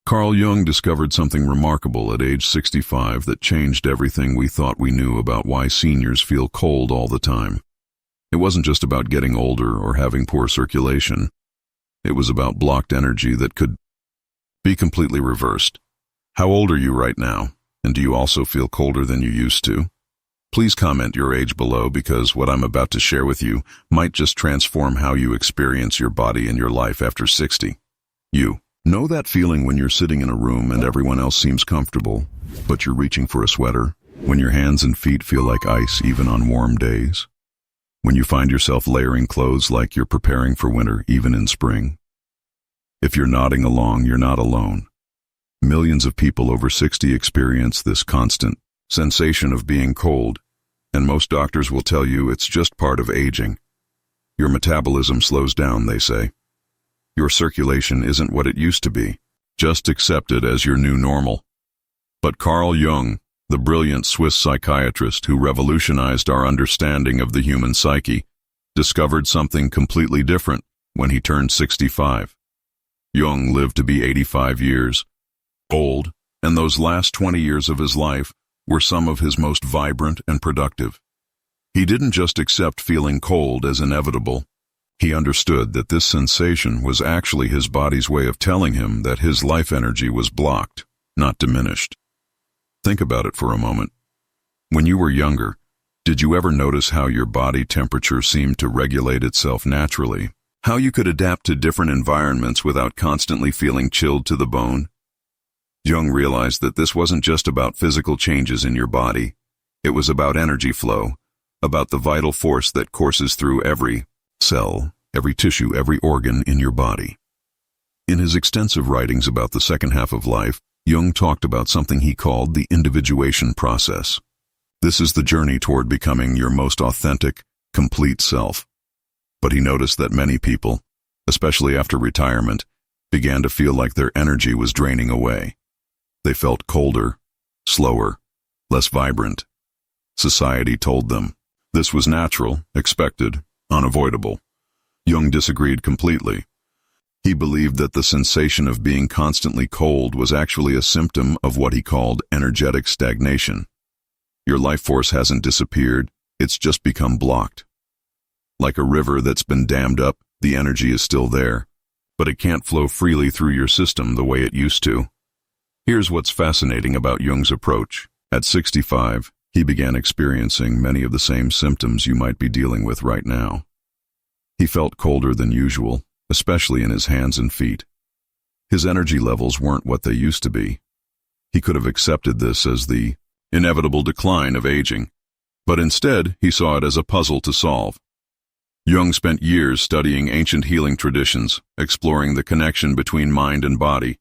Carl Jung discovered something remarkable at age 65 that changed everything we thought we knew about why seniors feel cold all the time. It wasn't just about getting older or having poor circulation. It was about blocked energy that could be completely reversed. How old are you right now, and do you also feel colder than you used to? Please comment your age below, because what I'm about to share with you might just transform how you experience your body and your life after 60. You know that feeling when you're sitting in a room and everyone else seems comfortable, but you're reaching for a sweater? When your hands and feet feel like ice even on warm days? When you find yourself layering clothes like you're preparing for winter even in spring? If you're nodding along, you're not alone. Millions of people over 60 experience this constant sensation of being cold, and most doctors will tell you it's just part of aging. Your metabolism slows down, they say. Your circulation isn't what it used to be. Just accept it as your new normal. But Carl Jung, the brilliant Swiss psychiatrist who revolutionized our understanding of the human psyche, discovered something completely different when he turned 65. Jung lived to be 85 years old, and those last 20 years of his life were some of his most vibrant and productive. He didn't just accept feeling cold as inevitable. He understood that this sensation was actually his body's way of telling him that his life energy was blocked, not diminished. Think about it for a moment. When you were younger, did you ever notice how your body temperature seemed to regulate itself naturally? How you could adapt to different environments without constantly feeling chilled to the bone? Jung realized that this wasn't just about physical changes in your body. It was about energy flow, about the vital force that courses through every cell, every tissue, every organ in your body. In his extensive writings about the second half of life, Jung talked about something he called the individuation process. This is the journey toward becoming your most authentic, complete self. But he noticed that many people, especially after retirement, began to feel like their energy was draining away. They felt colder, slower, less vibrant. Society told them this was natural, expected, unavoidable. Jung disagreed completely. He believed that the sensation of being constantly cold was actually a symptom of what he called energetic stagnation. Your life force hasn't disappeared, it's just become blocked. Like a river that's been dammed up, the energy is still there, but it can't flow freely through your system the way it used to. Here's what's fascinating about Jung's approach. At 65, he began experiencing many of the same symptoms you might be dealing with right now. He felt colder than usual, especially in his hands and feet. His energy levels weren't what they used to be. He could have accepted this as the inevitable decline of aging, but instead he saw it as a puzzle to solve. Jung spent years studying ancient healing traditions, exploring the connection between mind and body,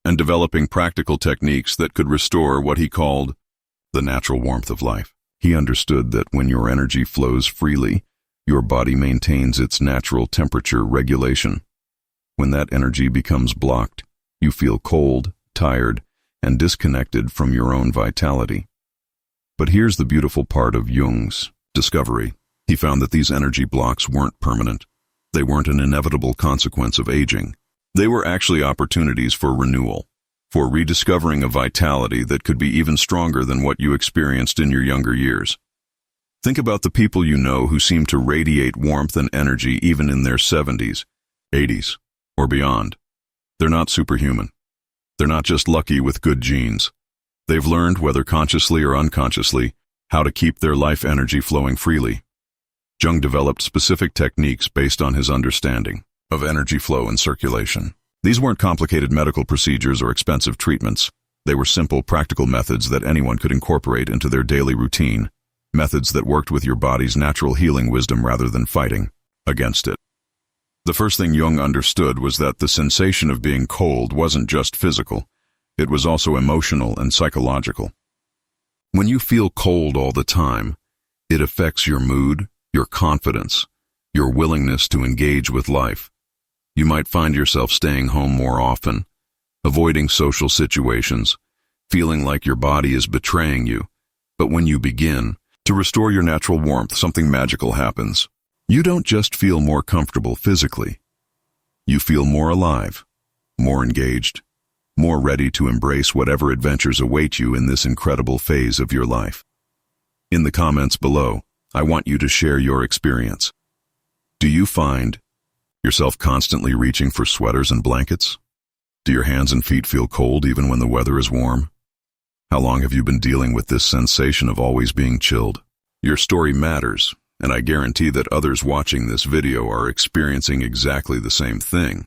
and developing practical techniques that could restore what he called the natural warmth of life. He understood that when your energy flows freely, your body maintains its natural temperature regulation. When that energy becomes blocked, you feel cold, tired, and disconnected from your own vitality. But here's the beautiful part of Jung's discovery. He found that these energy blocks weren't permanent. They weren't an inevitable consequence of aging. They were actually opportunities for renewal, for rediscovering a vitality that could be even stronger than what you experienced in your younger years. Think about the people you know who seem to radiate warmth and energy even in their 70s, 80s, or beyond. They're not superhuman. They're not just lucky with good genes. They've learned, whether consciously or unconsciously, how to keep their life energy flowing freely. Jung developed specific techniques based on his understanding of energy flow and circulation. These weren't complicated medical procedures or expensive treatments. They were simple, practical methods that anyone could incorporate into their daily routine, methods that worked with your body's natural healing wisdom rather than fighting against it. The first thing Jung understood was that the sensation of being cold wasn't just physical. It was also emotional and psychological. When you feel cold all the time, it affects your mood, your confidence, your willingness to engage with life. You might find yourself staying home more often, avoiding social situations, feeling like your body is betraying you. But when you begin to restore your natural warmth, something magical happens. You don't just feel more comfortable physically. You feel more alive, more engaged, more ready to embrace whatever adventures await you in this incredible phase of your life. In the comments below, I want you to share your experience. Do you find yourself constantly reaching for sweaters and blankets? Do your hands and feet feel cold even when the weather is warm? How long have you been dealing with this sensation of always being chilled? Your story matters, and I guarantee that others watching this video are experiencing exactly the same thing.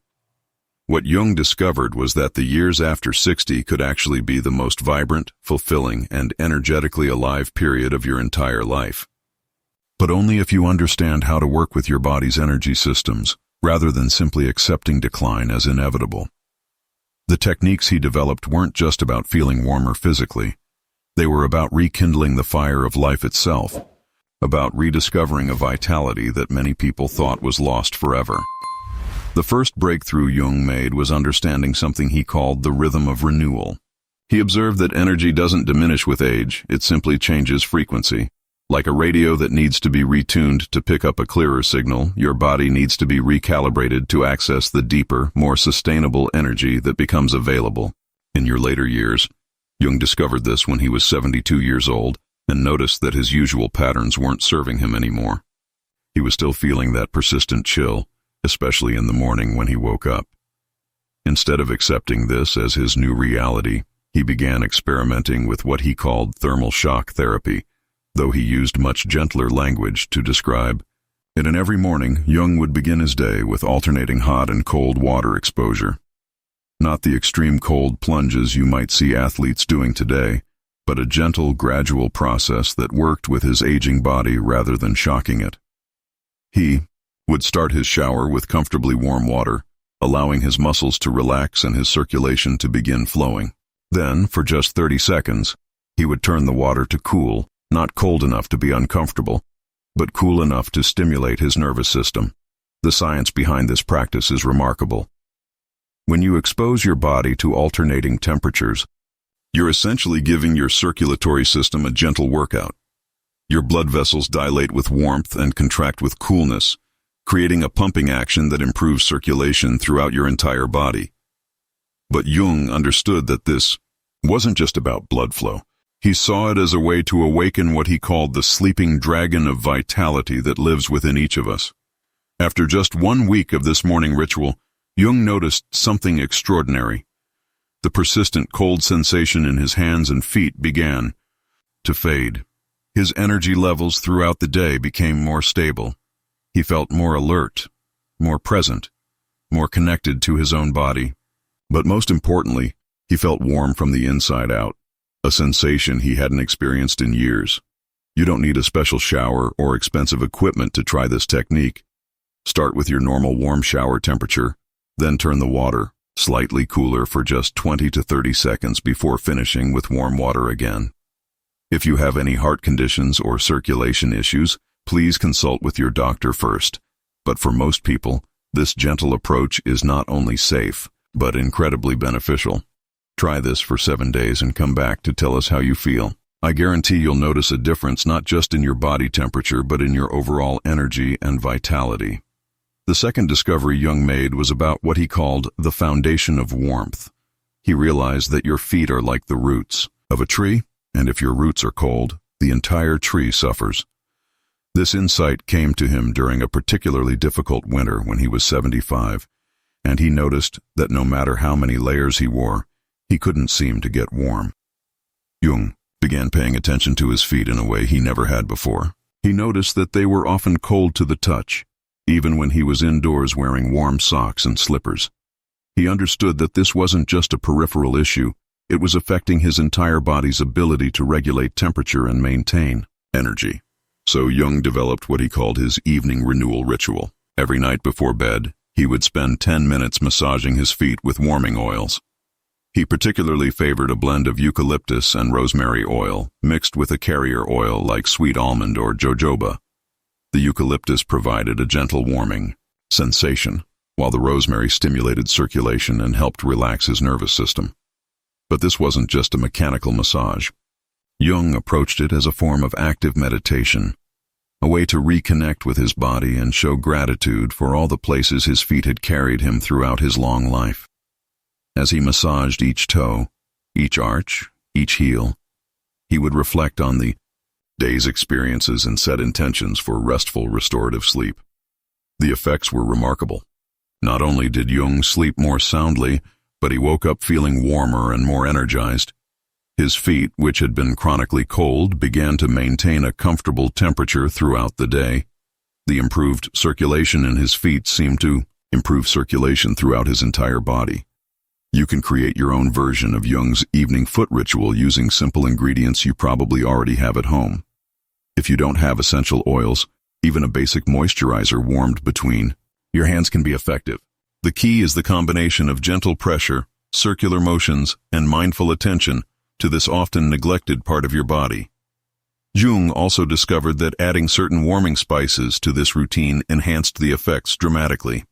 What Jung discovered was that the years after 60 could actually be the most vibrant, fulfilling, and energetically alive period of your entire life. But only if you understand how to work with your body's energy systems, rather than simply accepting decline as inevitable. The techniques he developed weren't just about feeling warmer physically. They were about rekindling the fire of life itself, about rediscovering a vitality that many people thought was lost forever. The first breakthrough Jung made was understanding something he called the rhythm of renewal. He observed that energy doesn't diminish with age, it simply changes frequency. Like a radio that needs to be retuned to pick up a clearer signal, your body needs to be recalibrated to access the deeper, more sustainable energy that becomes available. In your later years, Jung discovered this when he was 72 years old and noticed that his usual patterns weren't serving him anymore. He was still feeling that persistent chill, especially in the morning when he woke up. Instead of accepting this as his new reality, he began experimenting with what he called thermal shock therapy, though he used much gentler language to describe it. And every morning, Jung would begin his day with alternating hot and cold water exposure. Not the extreme cold plunges you might see athletes doing today, but a gentle, gradual process that worked with his aging body rather than shocking it. He would start his shower with comfortably warm water, allowing his muscles to relax and his circulation to begin flowing. Then, for just 30 seconds, he would turn the water to cool, not cold enough to be uncomfortable, but cool enough to stimulate his nervous system. The science behind this practice is remarkable. When you expose your body to alternating temperatures, you're essentially giving your circulatory system a gentle workout. Your blood vessels dilate with warmth and contract with coolness, creating a pumping action that improves circulation throughout your entire body. But Jung understood that this wasn't just about blood flow. He saw it as a way to awaken what he called the sleeping dragon of vitality that lives within each of us. After just 1 week of this morning ritual, Jung noticed something extraordinary. The persistent cold sensation in his hands and feet began to fade. His energy levels throughout the day became more stable. He felt more alert, more present, more connected to his own body. But most importantly, he felt warm from the inside out, a sensation he hadn't experienced in years. You don't need a special shower or expensive equipment to try this technique. Start with your normal warm shower temperature, then turn the water slightly cooler for just 20 to 30 seconds before finishing with warm water again. If you have any heart conditions or circulation issues, please consult with your doctor first. But for most people, this gentle approach is not only safe, but incredibly beneficial. Try this for 7 days and come back to tell us how you feel. I guarantee you'll notice a difference not just in your body temperature, but in your overall energy and vitality. The second discovery Jung made was about what he called the foundation of warmth. He realized that your feet are like the roots of a tree, and if your roots are cold, the entire tree suffers. This insight came to him during a particularly difficult winter when he was 75, and he noticed that no matter how many layers he wore, he couldn't seem to get warm. Jung began paying attention to his feet in a way he never had before. He noticed that they were often cold to the touch, even when he was indoors wearing warm socks and slippers. He understood that this wasn't just a peripheral issue, it was affecting his entire body's ability to regulate temperature and maintain energy. So Jung developed what he called his evening renewal ritual. Every night before bed, he would spend 10 minutes massaging his feet with warming oils. He particularly favored a blend of eucalyptus and rosemary oil, mixed with a carrier oil like sweet almond or jojoba. The eucalyptus provided a gentle warming sensation, while the rosemary stimulated circulation and helped relax his nervous system. But this wasn't just a mechanical massage. Jung approached it as a form of active meditation, a way to reconnect with his body and show gratitude for all the places his feet had carried him throughout his long life. As he massaged each toe, each arch, each heel, he would reflect on the day's experiences and set intentions for restful, restorative sleep. The effects were remarkable. Not only did Jung sleep more soundly, but he woke up feeling warmer and more energized. His feet, which had been chronically cold, began to maintain a comfortable temperature throughout the day. The improved circulation in his feet seemed to improve circulation throughout his entire body. You can create your own version of Jung's evening foot ritual using simple ingredients you probably already have at home. If you don't have essential oils, even a basic moisturizer warmed between your hands can be effective. The key is the combination of gentle pressure, circular motions, and mindful attention to this often neglected part of your body. Jung also discovered that adding certain warming spices to this routine enhanced the effects dramatically.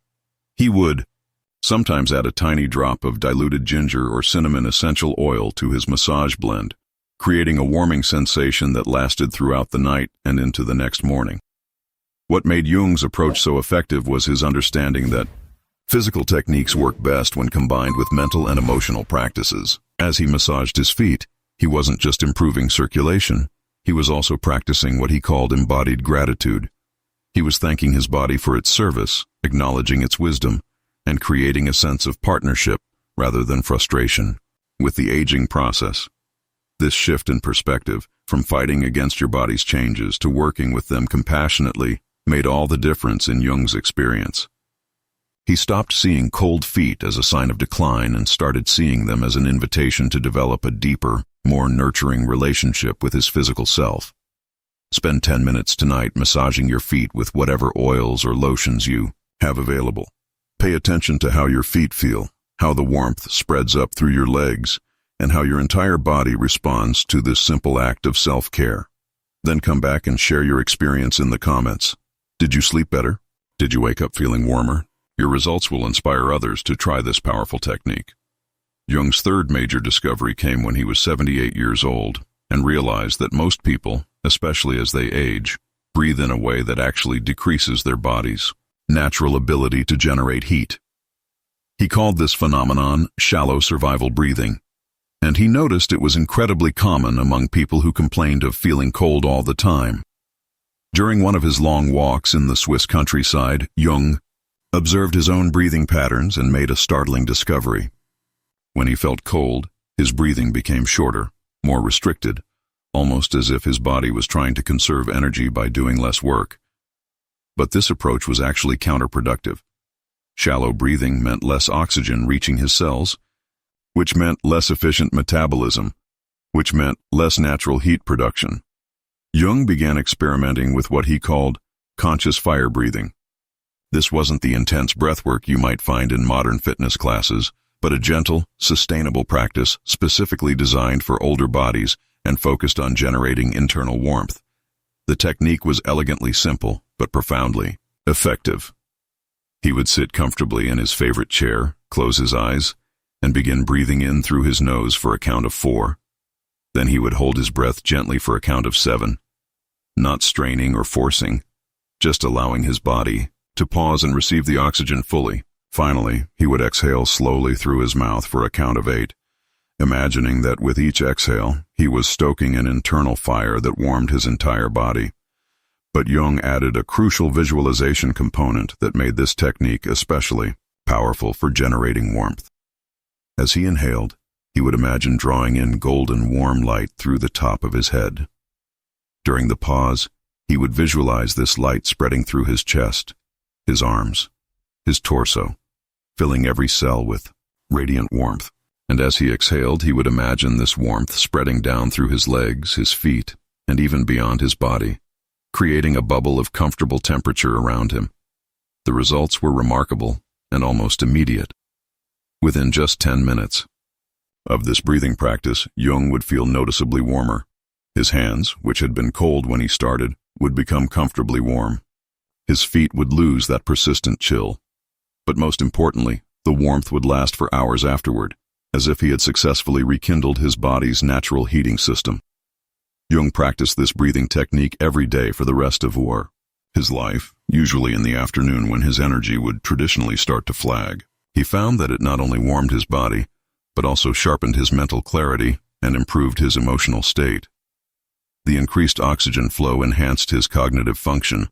He would sometimes add a tiny drop of diluted ginger or cinnamon essential oil to his massage blend, creating a warming sensation that lasted throughout the night and into the next morning. What made Jung's approach so effective was his understanding that physical techniques work best when combined with mental and emotional practices. As he massaged his feet, he wasn't just improving circulation, he was also practicing what he called embodied gratitude. He was thanking his body for its service, acknowledging its wisdom, and creating a sense of partnership rather than frustration with the aging process. This shift in perspective, from fighting against your body's changes to working with them compassionately, made all the difference in Jung's experience. He stopped seeing cold feet as a sign of decline and started seeing them as an invitation to develop a deeper, more nurturing relationship with his physical self. Spend 10 minutes tonight massaging your feet with whatever oils or lotions you have available. Pay attention to how your feet feel, how the warmth spreads up through your legs, and how your entire body responds to this simple act of self-care. Then come back and share your experience in the comments. Did you sleep better? Did you wake up feeling warmer? Your results will inspire others to try this powerful technique. Jung's third major discovery came when he was 78 years old and realized that most people, especially as they age, breathe in a way that actually decreases their body's natural ability to generate heat. He called this phenomenon shallow survival breathing, and he noticed it was incredibly common among people who complained of feeling cold all the time. During one of his long walks in the Swiss countryside, Jung observed his own breathing patterns and made a startling discovery. When he felt cold, his breathing became shorter, more restricted, almost as if his body was trying to conserve energy by doing less work. But this approach was actually counterproductive. Shallow breathing meant less oxygen reaching his cells, which meant less efficient metabolism, which meant less natural heat production. Jung began experimenting with what he called conscious fire breathing. This wasn't the intense breathwork you might find in modern fitness classes, but a gentle, sustainable practice specifically designed for older bodies and focused on generating internal warmth. The technique was elegantly simple, but profoundly effective. He would sit comfortably in his favorite chair, close his eyes, and begin breathing in through his nose for a count of 4. Then he would hold his breath gently for a count of 7, not straining or forcing, just allowing his body to pause and receive the oxygen fully. Finally, he would exhale slowly through his mouth for a count of 8, imagining that with each exhale, he was stoking an internal fire that warmed his entire body. But Jung added a crucial visualization component that made this technique especially powerful for generating warmth. As he inhaled, he would imagine drawing in golden warm light through the top of his head. During the pause, he would visualize this light spreading through his chest, his arms, his torso, filling every cell with radiant warmth. And as he exhaled, he would imagine this warmth spreading down through his legs, his feet, and even beyond his body, creating a bubble of comfortable temperature around him. The results were remarkable and almost immediate. Within just 10 minutes of this breathing practice, Jung would feel noticeably warmer. His hands, which had been cold when he started, would become comfortably warm. His feet would lose that persistent chill. But most importantly, the warmth would last for hours afterward, as if he had successfully rekindled his body's natural heating system. Jung practiced this breathing technique every day for the rest of his life, usually in the afternoon when his energy would traditionally start to flag. He found that it not only warmed his body, but also sharpened his mental clarity and improved his emotional state. The increased oxygen flow enhanced his cognitive function,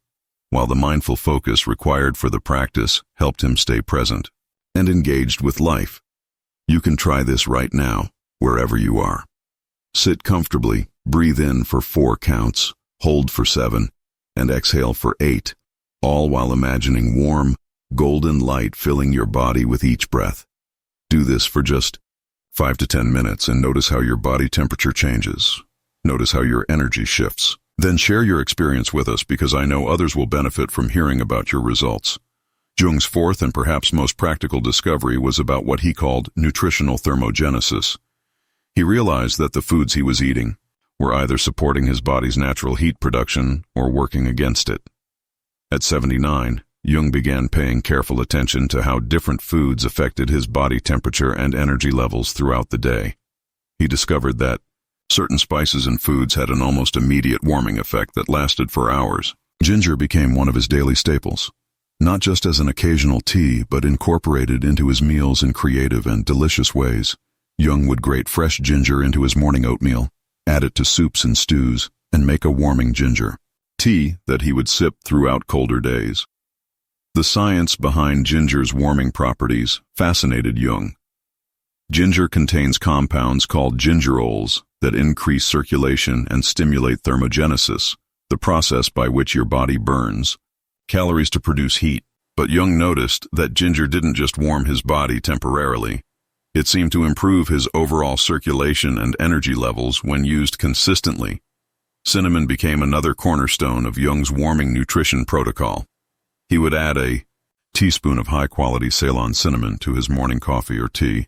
while the mindful focus required for the practice helped him stay present and engaged with life. You can try this right now, wherever you are. Sit comfortably, breathe in for 4 counts, hold for 7, and exhale for 8, all while imagining warm, golden light filling your body with each breath. Do this for just 5 to 10 minutes and notice how your body temperature changes. Notice how your energy shifts. Then share your experience with us because I know others will benefit from hearing about your results. Jung's fourth and perhaps most practical discovery was about what he called nutritional thermogenesis. He realized that the foods he was eating were either supporting his body's natural heat production or working against it. At 79, Jung began paying careful attention to how different foods affected his body temperature and energy levels throughout the day. He discovered that certain spices and foods had an almost immediate warming effect that lasted for hours. Ginger became one of his daily staples, not just as an occasional tea, but incorporated into his meals in creative and delicious ways. Jung would grate fresh ginger into his morning oatmeal, add it to soups and stews, and make a warming ginger tea that he would sip throughout colder days. The science behind ginger's warming properties fascinated Jung. Ginger contains compounds called gingerols that increase circulation and stimulate thermogenesis, the process by which your body burns calories to produce heat. But Jung noticed that ginger didn't just warm his body temporarily. It seemed to improve his overall circulation and energy levels when used consistently. Cinnamon became another cornerstone of Jung's warming nutrition protocol. He would add a teaspoon of high-quality Ceylon cinnamon to his morning coffee or tea,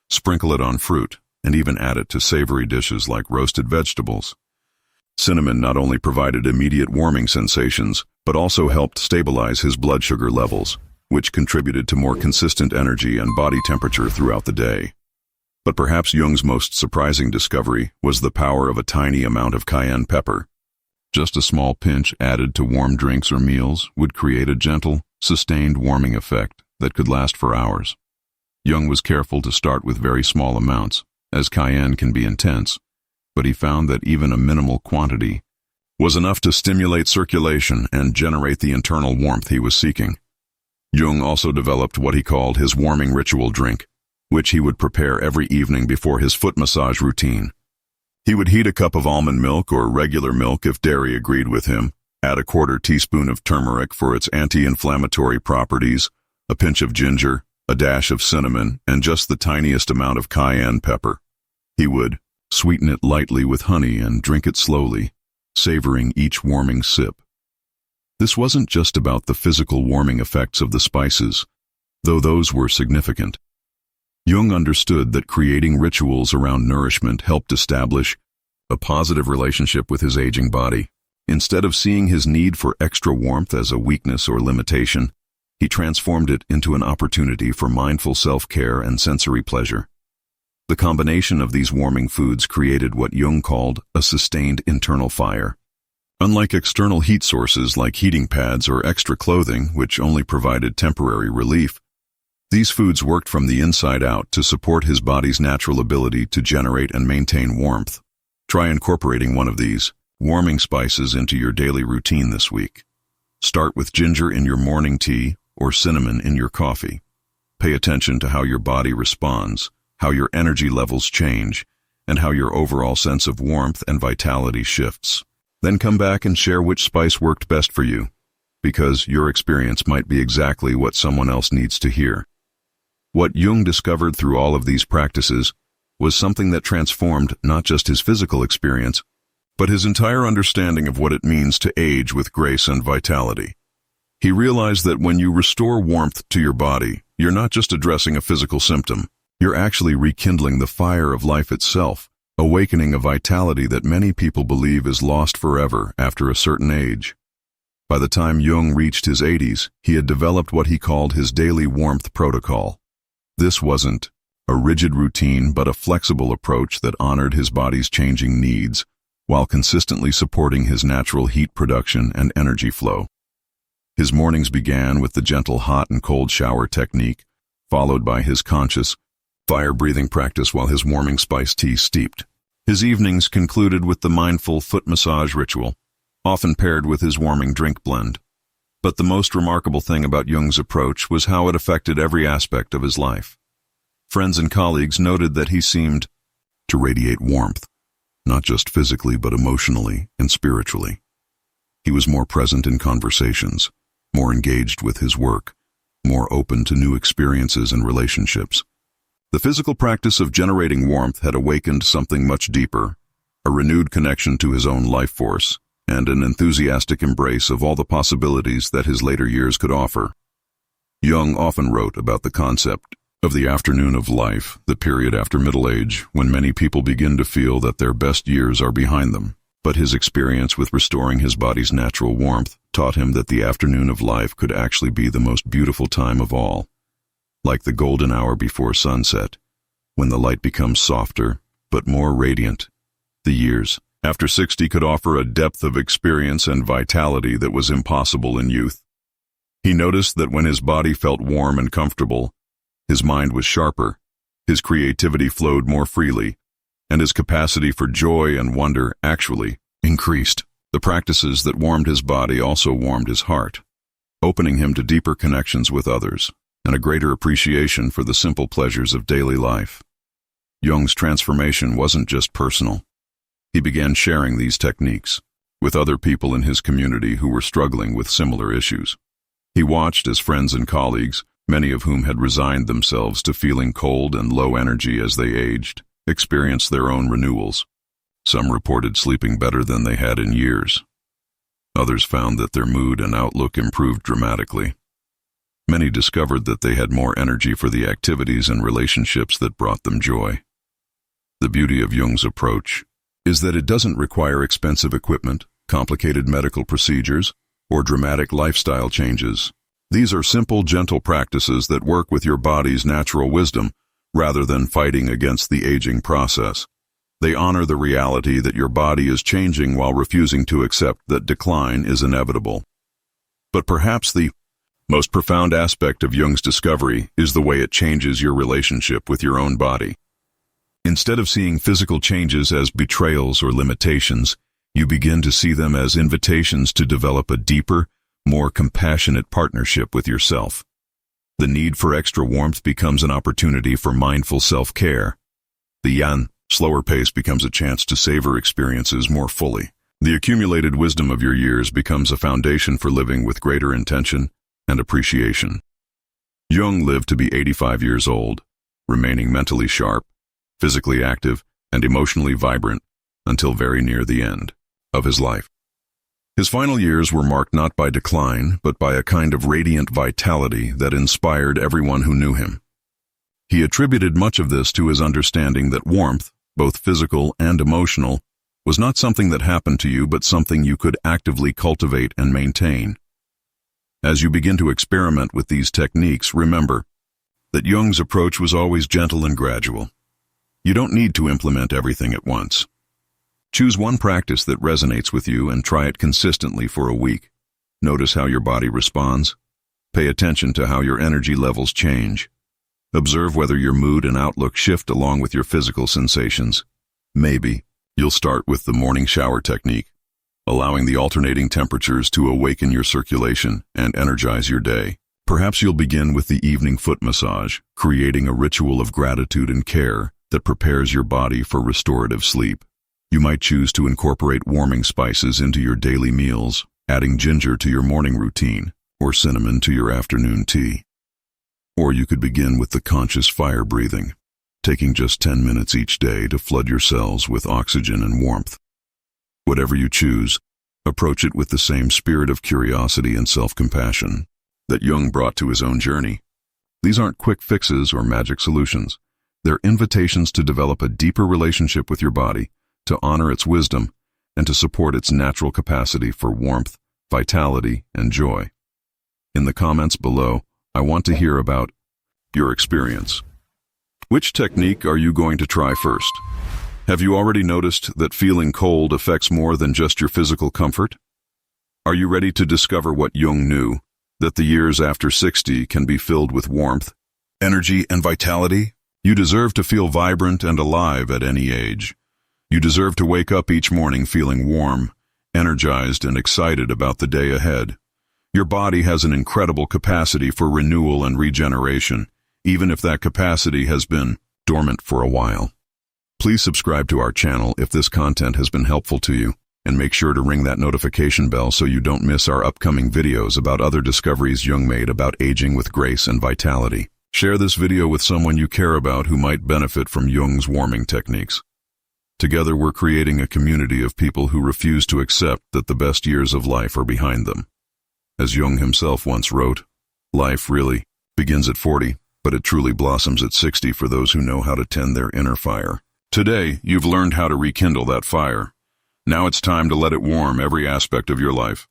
sprinkle it on fruit, and even add it to savory dishes like roasted vegetables. Cinnamon not only provided immediate warming sensations, but also helped stabilize his blood sugar levels, which contributed to more consistent energy and body temperature throughout the day. But perhaps Jung's most surprising discovery was the power of a tiny amount of cayenne pepper. Just a small pinch added to warm drinks or meals would create a gentle, sustained warming effect that could last for hours. Jung was careful to start with very small amounts, as cayenne can be intense, but he found that even a minimal quantity was enough to stimulate circulation and generate the internal warmth he was seeking. Jung also developed what he called his warming ritual drink, which he would prepare every evening before his foot massage routine. He would heat a cup of almond milk or regular milk if dairy agreed with him, add a 1/4 teaspoon of turmeric for its anti-inflammatory properties, a pinch of ginger, a dash of cinnamon, and just the tiniest amount of cayenne pepper. He would sweeten it lightly with honey and drink it slowly, savoring each warming sip. This wasn't just about the physical warming effects of the spices, though those were significant. Jung understood that creating rituals around nourishment helped establish a positive relationship with his aging body. Instead of seeing his need for extra warmth as a weakness or limitation, he transformed it into an opportunity for mindful self-care and sensory pleasure. The combination of these warming foods created what Jung called a sustained internal fire. Unlike external heat sources like heating pads or extra clothing, which only provided temporary relief, these foods worked from the inside out to support his body's natural ability to generate and maintain warmth. Try incorporating one of these warming spices into your daily routine this week. Start with ginger in your morning tea or cinnamon in your coffee. Pay attention to how your body responds, how your energy levels change, and how your overall sense of warmth and vitality shifts. Then come back and share which spice worked best for you, because your experience might be exactly what someone else needs to hear. What Jung discovered through all of these practices was something that transformed not just his physical experience, but his entire understanding of what it means to age with grace and vitality. He realized that when you restore warmth to your body, you're not just addressing a physical symptom, you're actually rekindling the fire of life itself, awakening a vitality that many people believe is lost forever after a certain age. By the time Jung reached his 80s, he had developed what he called his daily warmth protocol. This wasn't a rigid routine, but a flexible approach that honored his body's changing needs, while consistently supporting his natural heat production and energy flow. His mornings began with the gentle hot and cold shower technique, followed by his conscious fire-breathing practice while his warming spice tea steeped. His evenings concluded with the mindful foot massage ritual, often paired with his warming drink blend. But the most remarkable thing about Jung's approach was how it affected every aspect of his life. Friends and colleagues noted that he seemed to radiate warmth, not just physically but emotionally and spiritually. He was more present in conversations, more engaged with his work, more open to new experiences and relationships. The physical practice of generating warmth had awakened something much deeper, a renewed connection to his own life force, and an enthusiastic embrace of all the possibilities that his later years could offer. Jung often wrote about the concept of the afternoon of life, the period after middle age, when many people begin to feel that their best years are behind them. But his experience with restoring his body's natural warmth taught him that the afternoon of life could actually be the most beautiful time of all. Like the golden hour before sunset, when the light becomes softer, but more radiant. The years after 60 could offer a depth of experience and vitality that was impossible in youth. He noticed that when his body felt warm and comfortable, his mind was sharper, his creativity flowed more freely, and his capacity for joy and wonder actually increased. The practices that warmed his body also warmed his heart, opening him to deeper connections with others and a greater appreciation for the simple pleasures of daily life. Jung's transformation wasn't just personal. He began sharing these techniques with other people in his community who were struggling with similar issues. He watched as friends and colleagues, many of whom had resigned themselves to feeling cold and low energy as they aged, experienced their own renewals. Some reported sleeping better than they had in years. Others found that their mood and outlook improved dramatically. Many discovered that they had more energy for the activities and relationships that brought them joy. The beauty of Jung's approach is that it doesn't require expensive equipment, complicated medical procedures, or dramatic lifestyle changes. These are simple, gentle practices that work with your body's natural wisdom rather than fighting against the aging process. They honor the reality that your body is changing while refusing to accept that decline is inevitable. But perhaps the most profound aspect of Jung's discovery is the way it changes your relationship with your own body. Instead of seeing physical changes as betrayals or limitations, you begin to see them as invitations to develop a deeper, more compassionate partnership with yourself. The need for extra warmth becomes an opportunity for mindful self-care. The yan, slower pace becomes a chance to savor experiences more fully. The accumulated wisdom of your years becomes a foundation for living with greater intention and appreciation. Jung lived to be 85 years old, remaining mentally sharp, physically active, and emotionally vibrant until very near the end of his life. His final years were marked not by decline, but by a kind of radiant vitality that inspired everyone who knew him. He attributed much of this to his understanding that warmth, both physical and emotional, was not something that happened to you, but something you could actively cultivate and maintain. As you begin to experiment with these techniques, remember that Jung's approach was always gentle and gradual. You don't need to implement everything at once. Choose one practice that resonates with you and try it consistently for a week. Notice how your body responds. Pay attention to how your energy levels change. Observe whether your mood and outlook shift along with your physical sensations. Maybe you'll start with the morning shower technique, allowing the alternating temperatures to awaken your circulation and energize your day. Perhaps you'll begin with the evening foot massage, creating a ritual of gratitude and care that prepares your body for restorative sleep. You might choose to incorporate warming spices into your daily meals, adding ginger to your morning routine, or cinnamon to your afternoon tea. Or you could begin with the conscious fire breathing, taking just 10 minutes each day to flood your cells with oxygen and warmth. Whatever you choose, approach it with the same spirit of curiosity and self-compassion that Jung brought to his own journey. These aren't quick fixes or magic solutions. They're invitations to develop a deeper relationship with your body, to honor its wisdom, and to support its natural capacity for warmth, vitality, and joy. In the comments below, I want to hear about your experience. Which technique are you going to try first? Have you already noticed that feeling cold affects more than just your physical comfort? Are you ready to discover what Jung knew, that the years after 60 can be filled with warmth, energy, and vitality? You deserve to feel vibrant and alive at any age. You deserve to wake up each morning feeling warm, energized, and excited about the day ahead. Your body has an incredible capacity for renewal and regeneration, even if that capacity has been dormant for a while. Please subscribe to our channel if this content has been helpful to you, and make sure to ring that notification bell so you don't miss our upcoming videos about other discoveries Jung made about aging with grace and vitality. Share this video with someone you care about who might benefit from Jung's warming techniques. Together we're creating a community of people who refuse to accept that the best years of life are behind them. As Jung himself once wrote, life really begins at 40, but it truly blossoms at 60 for those who know how to tend their inner fire. Today, you've learned how to rekindle that fire. Now it's time to let it warm every aspect of your life.